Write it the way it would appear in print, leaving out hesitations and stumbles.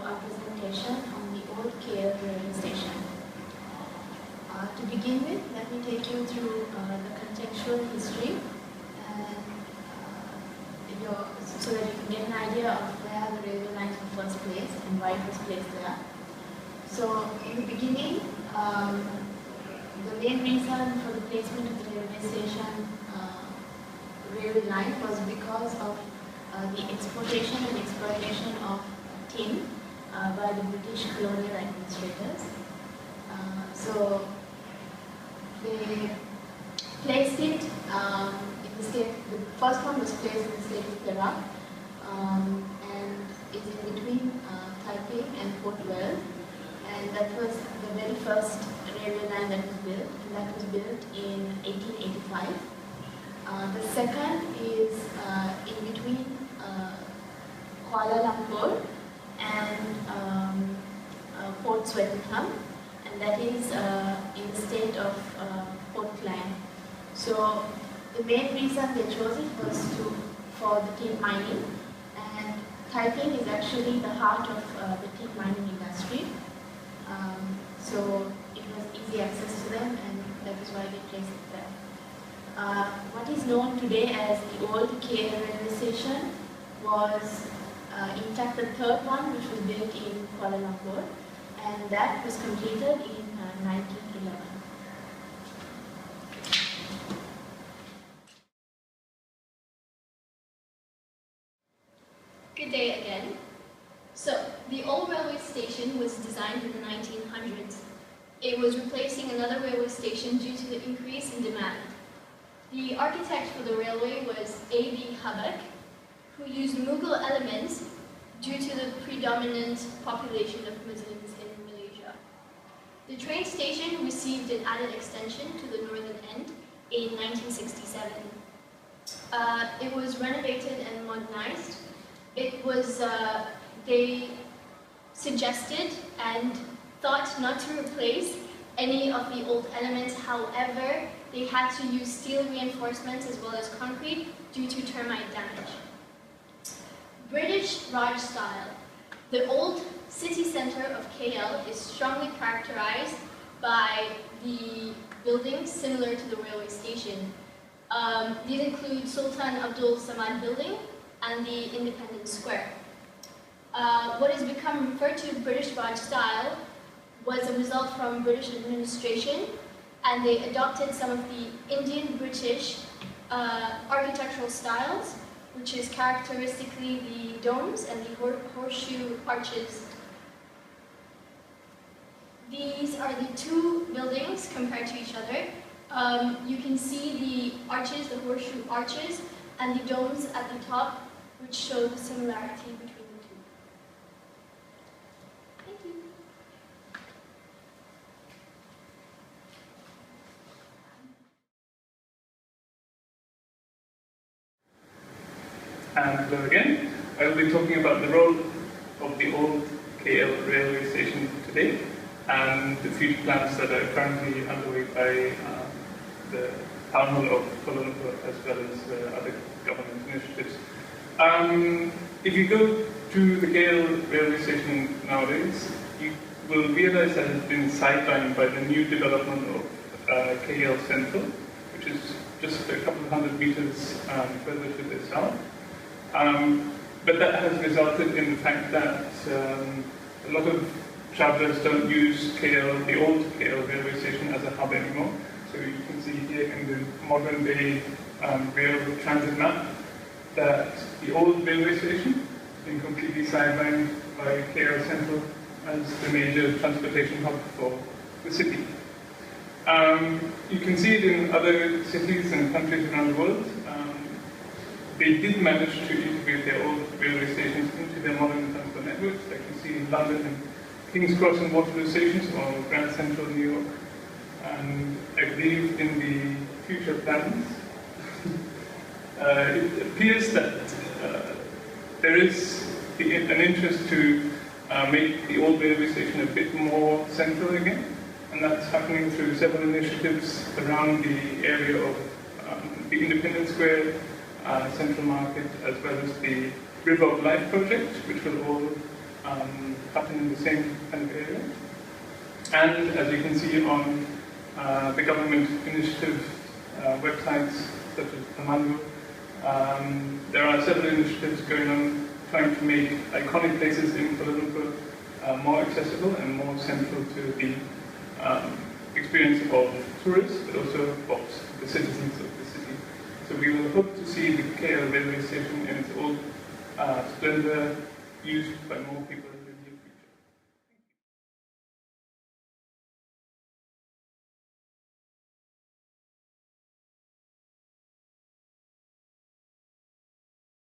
our presentation on the old KL railway station. To begin with, let me take you through the contextual history and so that you can get an idea of where the railway lines were first placed and why it was placed there. So, in the beginning, the main reason for the placement of the railway station railway line was because of the exportation and exploitation of tin by the British colonial administrators. So they placed it in the state. The first one was placed in the state of Perak and is in between Taiping and Port Vale. And that was the very first railway line that was built, and that was built in 1885. The second is in between Kuala Lumpur and Port Swettenham, and that is in the state of Port Klang. So the main reason they chose it was for the tin mining, and Taiping is actually the heart of the tin mining industry. So it was easy access to them, and that is why they placed it there. What is known today as the old KL railway station was in fact the third one, which was built in Kuala Lumpur, and that was completed in 1911. Good day again. So, the old railway station was designed in the 1900s. It was replacing another railway station due to the increase in demand. The architect for the railway was A.B. Habak, who used Mughal elements due to the predominant population of Muslims in Malaysia. The train station received an added extension to the northern end in 1967. It was renovated and modernized. It was they suggested and thought not to replace any of the old elements. However, they had to use steel reinforcements as well as concrete due to termite damage. British Raj style. The old city center of KL is strongly characterized by the buildings similar to the railway station. These include Sultan Abdul Samad Building and the Independence Square. What has become referred to British Raj style was a result from British administration, and they adopted some of the Indian-British architectural styles, which is characteristically the domes and the horseshoe arches. These are the two buildings compared to each other. You can see the arches, the horseshoe arches, and the domes at the top, which show the similarity between the two. Thank you. And hello again. I will be talking about the role of the old KL railway station today and the future plans that are currently underway by the Town Hall of Kuala Lumpur as well as other government initiatives. If you go to the KL railway station nowadays, you will realize that it's been sidelined by the new development of KL Central, which is just a couple of hundred meters further to the south. But that has resulted in the fact that a lot of travellers don't use KL, the old KL railway station, as a hub anymore. So you can see here in the modern day rail transit map that the old railway station has been completely sidelined by KL Central as the major transportation hub for the city. You can see it in other cities and countries around the world. They did manage to integrate their old railway stations into their modern transport networks, like you see in London and King's Cross and Waterloo stations, or Grand Central, New York. And I believe in the future plans, it appears that there is an interest to make the old railway station a bit more central again, and that's happening through several initiatives around the area of the Independence Square, Central Market, as well as the River of Life project, which will all happen in the same kind of area. And as you can see on the government initiative websites such as Tamango, there are several initiatives going on trying to make iconic places in Kuala Lumpur more accessible and more central to the experience of tourists, but also of the citizens of the city. So we will hope to see the KL railway station in its old splendor used by more people